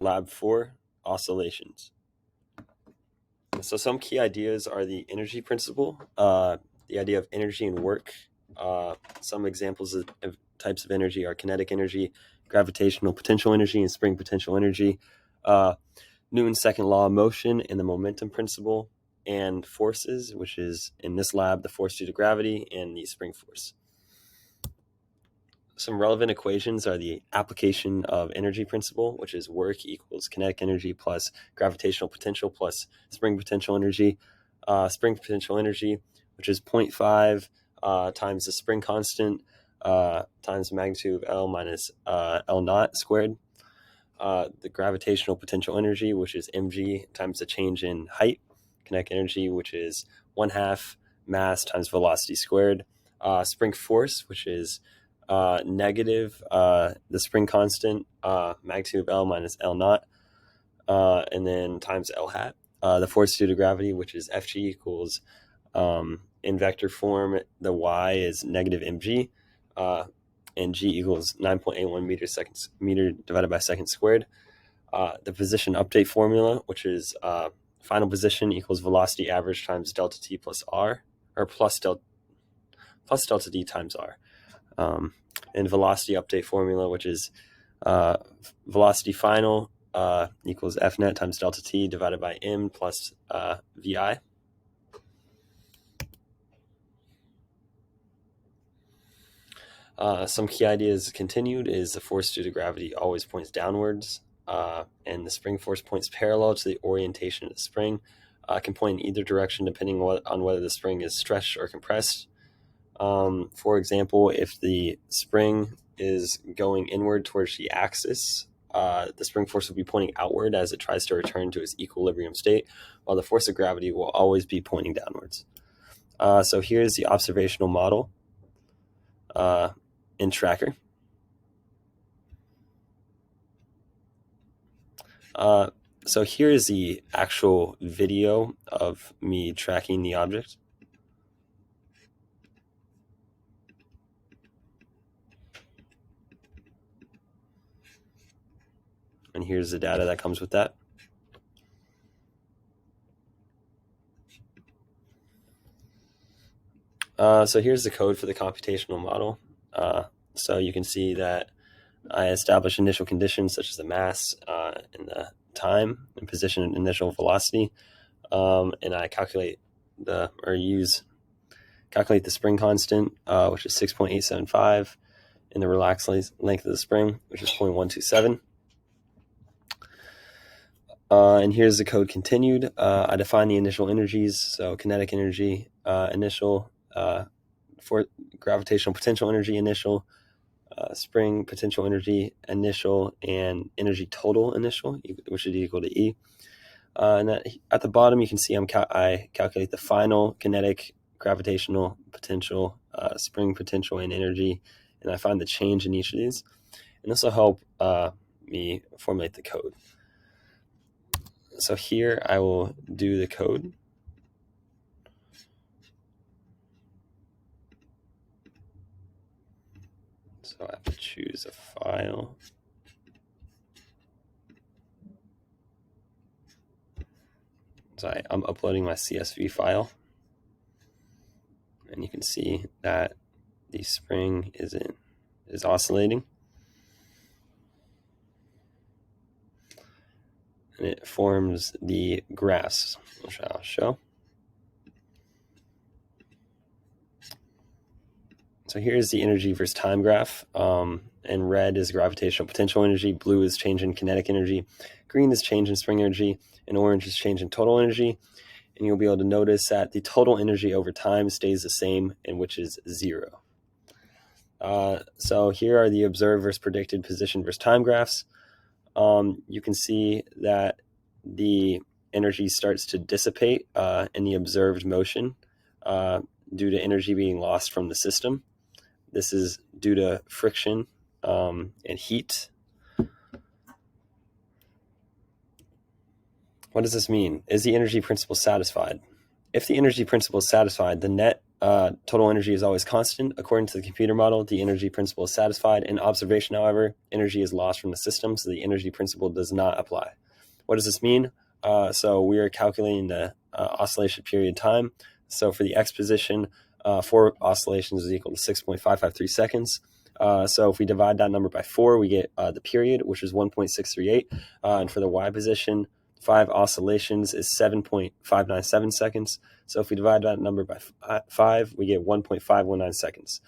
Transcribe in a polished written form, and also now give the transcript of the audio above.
Lab 4, oscillations. So some key ideas are the energy principle, the idea of energy and work. Some examples of types of energy are kinetic energy, gravitational potential energy, and spring potential energy. Newton's second law of motion and the momentum principle, and forces, which is in this lab the force due to gravity and the spring force. Some relevant equations are the application of energy principle, which is work equals kinetic energy plus gravitational potential plus spring potential energy. Spring potential energy, which is 0.5 times the spring constant times the magnitude of L minus L naught squared. The gravitational potential energy, which is mg times the change in height. Kinetic energy, which is 1/2 mass times velocity squared. Spring force, which is negative the spring constant, magnitude of L minus L naught, and then times L hat. The force due to gravity, which is Fg equals, in vector form, the y is negative mg, and g equals 9.81 meter divided by second squared. The position update formula, which is final position equals velocity average times delta t plus r, or plus delta d times r. And velocity update formula, which is velocity final equals F net times delta t divided by m plus vi. Some key ideas continued is the force due to gravity always points downwards, and the spring force points parallel to the orientation of the spring. Can point in either direction depending on whether the spring is stretched or compressed. For example, if the spring is going inward towards the axis, the spring force will be pointing outward as it tries to return to its equilibrium state, while the force of gravity will always be pointing downwards. So here's the observational model in Tracker. So here is the actual video of me tracking the object. And here's the data that comes with that. So here's the code for the computational model. So you can see that I establish initial conditions such as the mass and the time and position and initial velocity, and I calculate the spring constant, which is 6.875, and the relaxed length of the spring, which is 0.127. And here's the code continued. I define the initial energies, so kinetic energy initial, for gravitational potential energy initial, spring potential energy initial, and energy total initial, which is equal to E. And at the bottom, you can see I calculate the final kinetic, gravitational potential, spring potential, and energy, and I find the change in each of these. And this will help me formulate the code. So here I will do the code. So I have to choose a file. So I'm uploading my CSV file. And you can see that the spring is oscillating. And it forms the graphs, which I'll show. So here's the energy versus time graph. And red is gravitational potential energy, blue is change in kinetic energy, green is change in spring energy, and orange is change in total energy. And you'll be able to notice that the total energy over time stays the same, and which is 0. So here are the observed versus predicted position versus time graphs. You can see that the energy starts to dissipate in the observed motion due to energy being lost from the system. This is due to friction and heat. What does this mean? Is the energy principle satisfied? If the energy principle is satisfied, the net Total energy is always constant. According to the computer model, the energy principle is satisfied. In observation, however, energy is lost from the system, so the energy principle does not apply. What does this mean? So we are calculating the oscillation period time. So for the x position, 4 oscillations is equal to 6.553 seconds. So if we divide that number by 4, we get the period, which is 1.638. And for the y position, 5 oscillations is 7.597 seconds. So if we divide that number by 5, we get 1.519 seconds.